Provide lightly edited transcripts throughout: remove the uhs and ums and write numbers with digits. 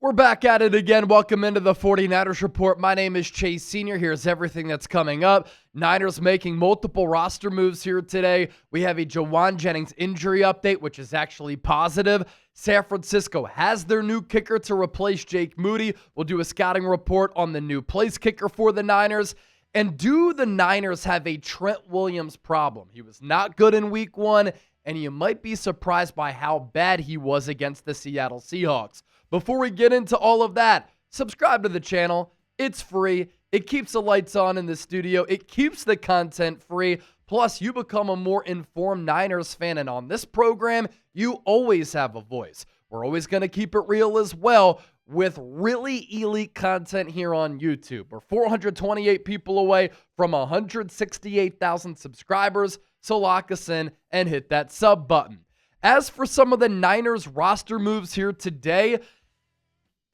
We're back at it again. Welcome into the 49ers Report. My name is Chase Sr. Here's everything that's coming up. Niners making multiple roster moves here today. We have a Jauan Jennings injury update, which is actually positive. San Francisco has their new kicker to replace Jake Moody. We'll do a scouting report on the new place kicker for the Niners. And do the Niners have a Trent Williams problem? He was not good in week 1, and you might be surprised by how bad he was against the Seattle Seahawks. Before we get into all of that, subscribe to the channel. It's free. It keeps the lights on in the studio. It keeps the content free. Plus, you become a more informed Niners fan. And on this program, you always have a voice. We're always going to keep it real as well with really elite content here on YouTube. We're 428 people away from 168,000 subscribers. So lock us in and hit that sub button. As for some of the Niners roster moves here today,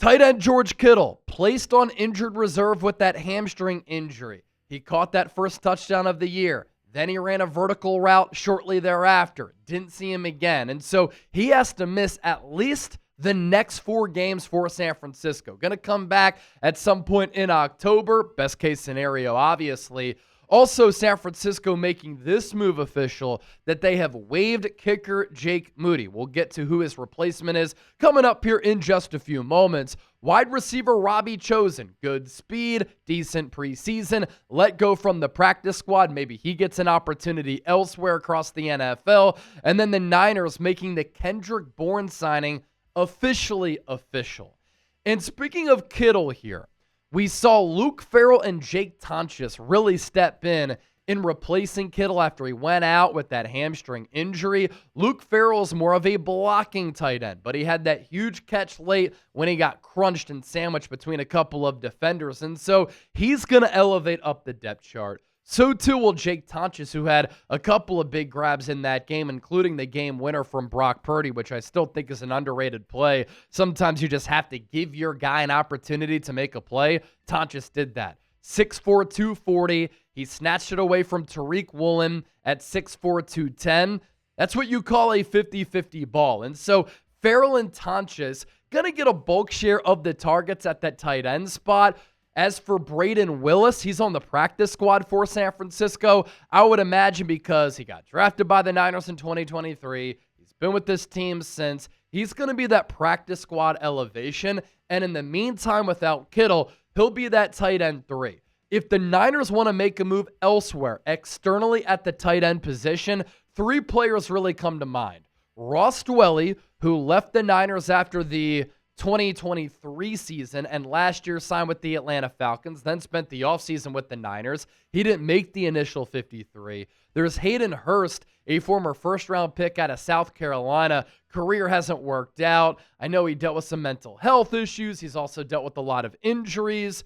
tight end George Kittle placed on injured reserve with that hamstring injury. He caught that first touchdown of the year. Then he ran a vertical route shortly thereafter. Didn't see him again. And so he has to miss at least the next 4 games for San Francisco. Going to come back at some point in October. Best case scenario, obviously. Also, San Francisco making this move official that they have waived kicker Jake Moody. We'll get to who his replacement is coming up here in just a few moments. Wide receiver Robbie Chosen. Good speed, decent preseason. Let go from the practice squad. Maybe he gets an opportunity elsewhere across the NFL. And then the Niners making the Kendrick Bourne signing officially official. And speaking of Kittle here, we saw Luke Farrell and Jake Tonches really step in replacing Kittle after he went out with that hamstring injury. Luke Farrell is more of a blocking tight end, but he had that huge catch late when he got crunched and sandwiched between a couple of defenders. And so he's going to elevate up the depth chart. So too will Jake Tonches, who had a couple of big grabs in that game, including the game winner from Brock Purdy, which I still think is an underrated play. Sometimes you just have to give your guy an opportunity to make a play. Tonches did that. 6'4", 240. He snatched it away from Tariq Woolen at 6'4", 210. That's what you call a 50-50 ball. And so Farrell and Tonches going to get a bulk share of the targets at that tight end spot. As for Braden Willis, he's on the practice squad for San Francisco. I would imagine because he got drafted by the Niners in 2023. He's been with this team since. He's going to be that practice squad elevation. And in the meantime, without Kittle, he'll be that tight end 3. If the Niners want to make a move elsewhere, externally at the tight end position, 3 players really come to mind. Ross Dwelley, who left the Niners after the 2023 season and last year signed with the Atlanta Falcons, then spent the offseason with the Niners. He didn't make the initial 53. There's Hayden Hurst, a former first-round pick out of South Carolina. Career hasn't worked out. I know he dealt with some mental health issues. He's also dealt with a lot of injuries.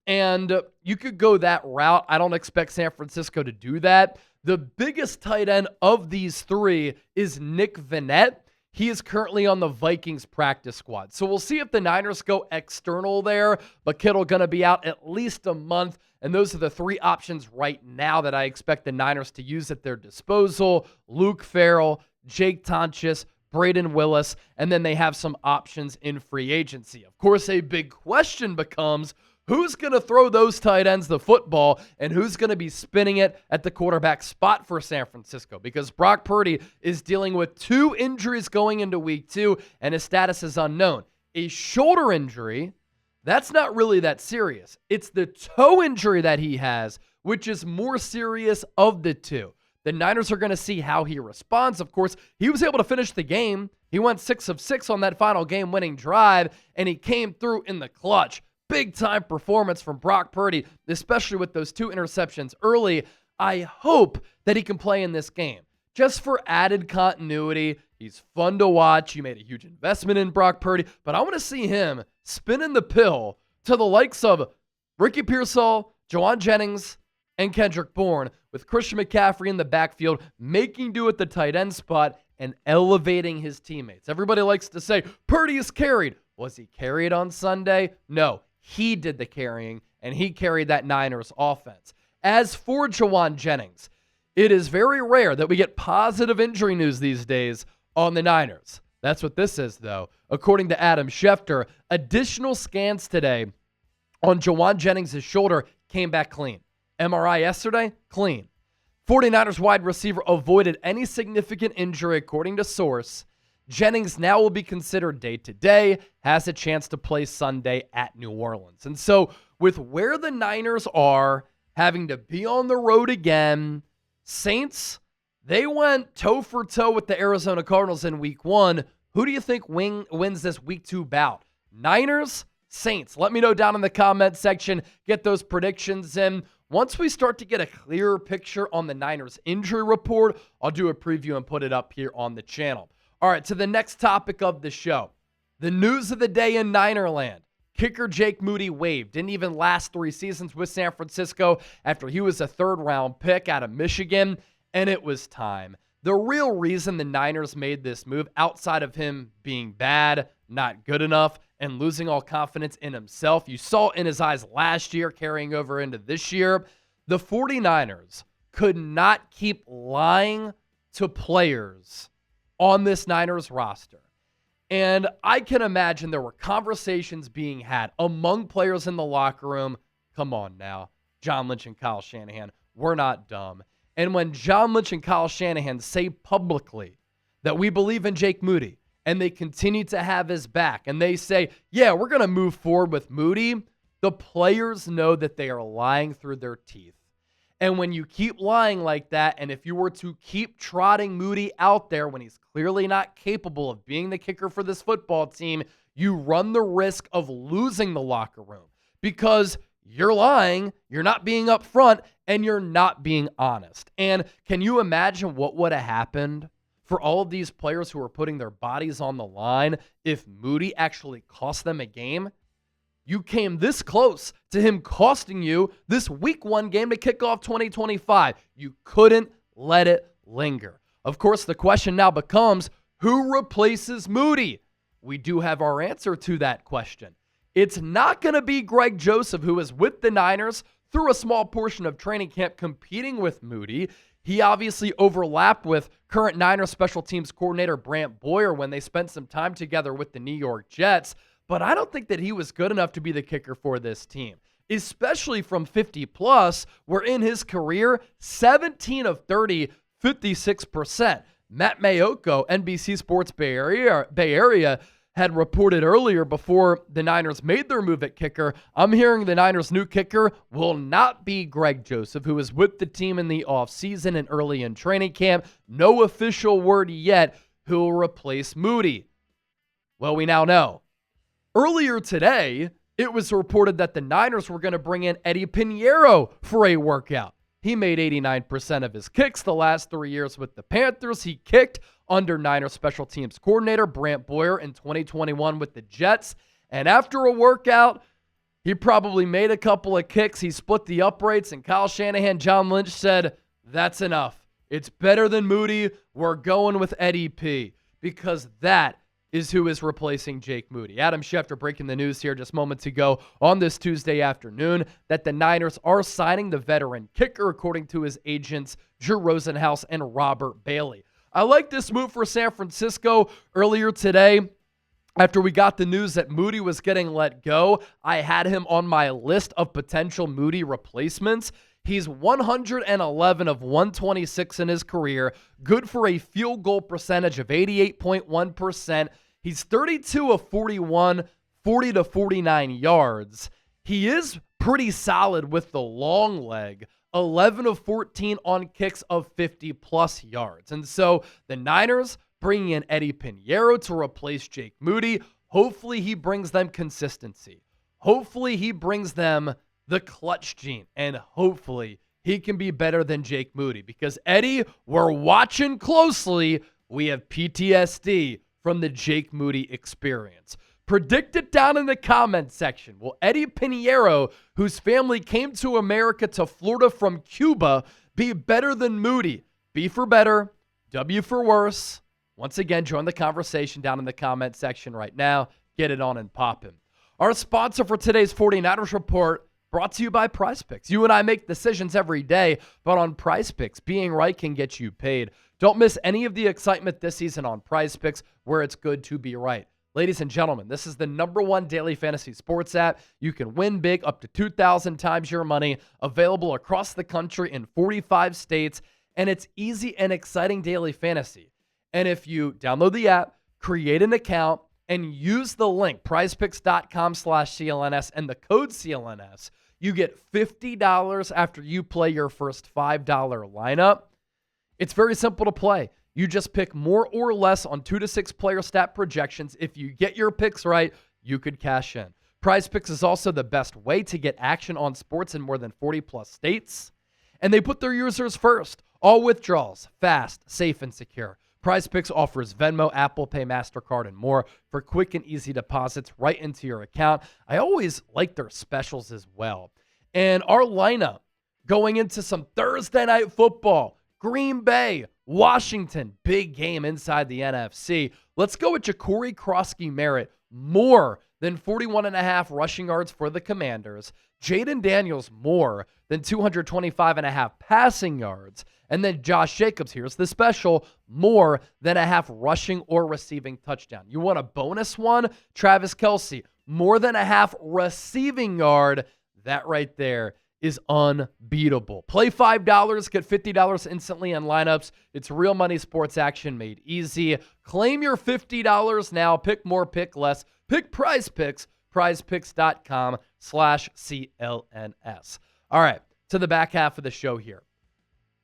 And you could go that route. I don't expect San Francisco to do that. The biggest tight end of these 3 is Nick Vannett. He is currently on the Vikings practice squad. So we'll see if the Niners go external there, but Kittle going to be out at least a month. And those are the 3 options right now that I expect the Niners to use at their disposal. Luke Farrell, Jake Tonches, Braden Willis, and then they have some options in free agency. Of course, a big question becomes, who's going to throw those tight ends the football and who's going to be spinning it at the quarterback spot for San Francisco? Because Brock Purdy is dealing with 2 injuries going into week 2 and his status is unknown. A shoulder injury, that's not really that serious. It's the toe injury that he has, which is more serious of the 2. The Niners are going to see how he responds. Of course, he was able to finish the game. He went 6 of 6 on that final game-winning drive, and he came through in the clutch. Big-time performance from Brock Purdy, especially with those 2 interceptions early. I hope that he can play in this game. Just for added continuity, he's fun to watch. You made a huge investment in Brock Purdy, but I want to see him spinning the pill to the likes of Ricky Pearsall, Jauan Jennings, and Kendrick Bourne, with Christian McCaffrey in the backfield, making do at the tight end spot and elevating his teammates. Everybody likes to say, Purdy is carried. Was he carried on Sunday? No. He did the carrying, and he carried that Niners offense. As for Jauan Jennings, it is very rare that we get positive injury news these days on the Niners. That's what this is, though. According to Adam Schefter, additional scans today on Jauan Jennings' shoulder came back clean. MRI yesterday, clean. 49ers wide receiver avoided any significant injury, according to source. Jennings now will be considered day-to-day, has a chance to play Sunday at New Orleans. And so with where the Niners are, having to be on the road again, Saints, they went toe-for-toe with the Arizona Cardinals in Week 1. Who do you think wins this Week 2 bout? Niners, Saints? Let me know down in the comment section. Get those predictions in. Once we start to get a clearer picture on the Niners injury report, I'll do a preview and put it up here on the channel. All right, to the next topic of the show. The news of the day in Ninerland. Kicker Jake Moody waived. Didn't even last 3 seasons with San Francisco after he was a third-round pick out of Michigan, and it was time. The real reason the Niners made this move, outside of him being bad, not good enough, and losing all confidence in himself, you saw in his eyes last year carrying over into this year, the 49ers could not keep lying to players on this Niners roster. And I can imagine there were conversations being had among players in the locker room. Come on now, John Lynch and Kyle Shanahan, we're not dumb. And when John Lynch and Kyle Shanahan say publicly that we believe in Jake Moody, and they continue to have his back, and they say, yeah, we're going to move forward with Moody, the players know that they are lying through their teeth. And when you keep lying like that, and if you were to keep trotting Moody out there when he's clearly not capable of being the kicker for this football team, you run the risk of losing the locker room because you're lying, you're not being upfront, and you're not being honest. And can you imagine what would have happened for all of these players who are putting their bodies on the line if Moody actually cost them a game? You came this close to him costing you this Week 1 game to kick off 2025. You couldn't let it linger. Of course, the question now becomes, who replaces Moody? We do have our answer to that question. It's not going to be Greg Joseph, who is with the Niners through a small portion of training camp competing with Moody. He obviously overlapped with current Niners special teams coordinator Brant Boyer when they spent some time together with the New York Jets. But I don't think that he was good enough to be the kicker for this team, especially from 50-plus, where in his career, 17 of 30, 56%. Matt Mayoko, NBC Sports Bay Area, had reported earlier before the Niners made their move at kicker, I'm hearing the Niners' new kicker will not be Greg Joseph, who is with the team in the offseason and early in training camp. No official word yet who will replace Moody. Well, we now know. Earlier today, it was reported that the Niners were going to bring in Eddy Pineiro for a workout. He made 89% of his kicks the last 3 years with the Panthers. He kicked under Niners special teams coordinator Brant Boyer in 2021 with the Jets. And after a workout, he probably made a couple of kicks. He split the uprights, and Kyle Shanahan, John Lynch said, that's enough. It's better than Moody. We're going with Eddy P, because that is who is replacing Jake Moody. Adam Schefter breaking the news here just moments ago on this Tuesday afternoon that the Niners are signing the veteran kicker, according to his agents, Drew Rosenhaus and Robert Bailey. I like this move for San Francisco. Earlier today, after we got the news that Moody was getting let go, I had him on my list of potential Moody replacements. He's 111 of 126 in his career, good for a field goal percentage of 88.1%. He's 32 of 41, 40 to 49 yards. He is pretty solid with the long leg, 11 of 14 on kicks of 50-plus yards. And so the Niners bringing in Eddy Pineiro to replace Jake Moody. Hopefully he brings them consistency. Hopefully he brings them the clutch gene, and hopefully he can be better than Jake Moody, because Eddie, we're watching closely. We have PTSD from the Jake Moody experience. Predict it down in the comment section. Will Eddy Pineiro, whose family came to America to Florida from Cuba, be better than Moody? B for better, W for worse. Once again, join the conversation down in the comment section right now. Get it on and poppin'. Our sponsor for today's 49ers Report, brought to you by PrizePicks. You and I make decisions every day, but on PrizePicks, being right can get you paid. Don't miss any of the excitement this season on PrizePicks, where it's good to be right. Ladies and gentlemen, this is the #1 daily fantasy sports app. You can win big up to 2,000 times your money, available across the country in 45 states, and it's easy and exciting daily fantasy. And if you download the app, create an account, and use the link, prizepicks.com/CLNS, and the code CLNS, you get $50 after you play your first $5 lineup. It's very simple to play. You just pick more or less on 2 to 6 player stat projections. If you get your picks right, you could cash in. PrizePicks is also the best way to get action on sports in more than 40 plus states. And they put their users first. All withdrawals, fast, safe, and secure. PrizePicks offers Venmo, Apple Pay, MasterCard, and more for quick and easy deposits right into your account. I always like their specials as well. And our lineup going into some Thursday night football, Green Bay, Washington, big game inside the NFC. Let's go with Ja'Cory Krosky-Merritt, more than 41.5 rushing yards for the Commanders. Jaden Daniels, more than 225.5 passing yards. And then Josh Jacobs, here's the special, more than a half rushing or receiving touchdown. You want a bonus one? Travis Kelce, more than a half receiving yard. That right there is unbeatable. Play $5, get $50 instantly in lineups. It's real money sports action made easy. Claim your $50 now. Pick more, pick less. Pick PrizePicks, prizepicks.com/CLNS. All right, to the back half of the show here.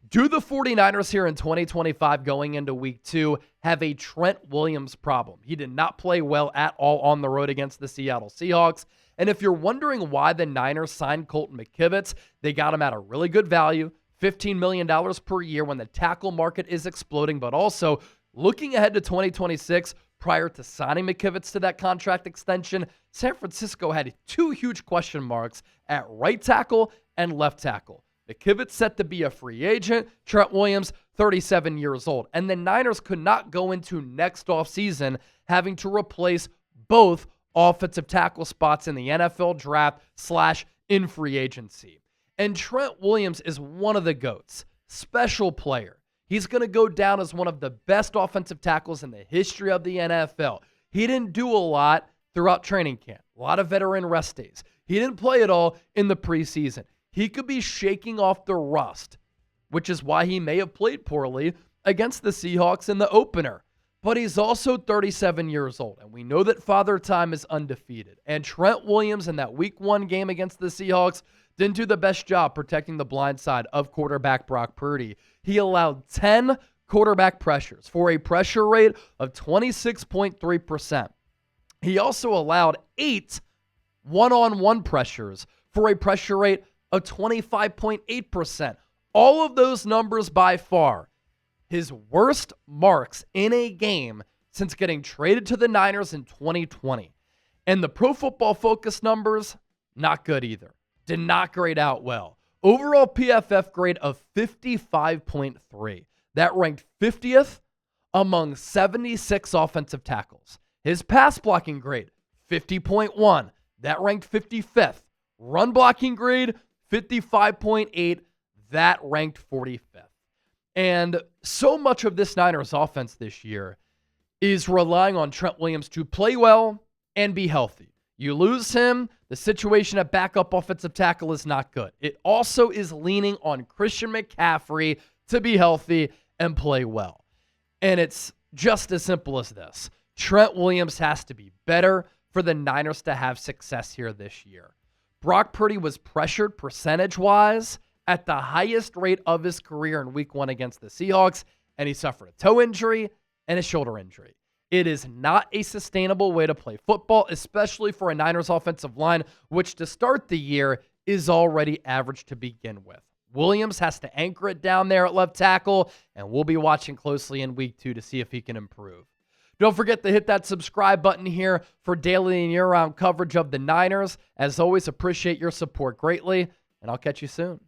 Do the 49ers here in 2025 going into week 2 have a Trent Williams problem? He did not play well at all on the road against the Seattle Seahawks. And if you're wondering why the Niners signed Colton McKivitz, they got him at a really good value, $15 million per year when the tackle market is exploding, but also looking ahead to 2026, prior to signing McKivitz to that contract extension, San Francisco had 2 huge question marks at right tackle and left tackle. McKivitz set to be a free agent. Trent Williams, 37 years old. And the Niners could not go into next offseason having to replace both offensive tackle spots in the NFL draft / in free agency. And Trent Williams is one of the GOATs. Special player. He's going to go down as one of the best offensive tackles in the history of the NFL. He didn't do a lot throughout training camp. A lot of veteran rest days. He didn't play at all in the preseason. He could be shaking off the rust, which is why he may have played poorly against the Seahawks in the opener. But he's also 37 years old, and we know that Father Time is undefeated. And Trent Williams in that Week 1 game against the Seahawks didn't do the best job protecting the blind side of quarterback Brock Purdy. He allowed 10 quarterback pressures for a pressure rate of 26.3%. He also allowed 8 one-on-one pressures for a pressure rate of 25.8%. All of those numbers by far his worst marks in a game since getting traded to the Niners in 2020. And the Pro Football Focus numbers, not good either. Did not grade out well. Overall PFF grade of 55.3. That ranked 50th among 76 offensive tackles. His pass blocking grade, 50.1. That ranked 55th. Run blocking grade, 55.8. That ranked 45th. And so much of this Niners offense this year is relying on Trent Williams to play well and be healthy. You lose him, the situation at backup offensive tackle is not good. It also is leaning on Christian McCaffrey to be healthy and play well. And it's just as simple as this. Trent Williams has to be better for the Niners to have success here this year. Brock Purdy was pressured percentage-wise at the highest rate of his career in Week 1 against the Seahawks, and he suffered a toe injury and a shoulder injury. It is not a sustainable way to play football, especially for a Niners offensive line, which to start the year is already average to begin with. Williams has to anchor it down there at left tackle, and we'll be watching closely in Week 2 to see if he can improve. Don't forget to hit that subscribe button here for daily and year-round coverage of the Niners. As always, appreciate your support greatly, and I'll catch you soon.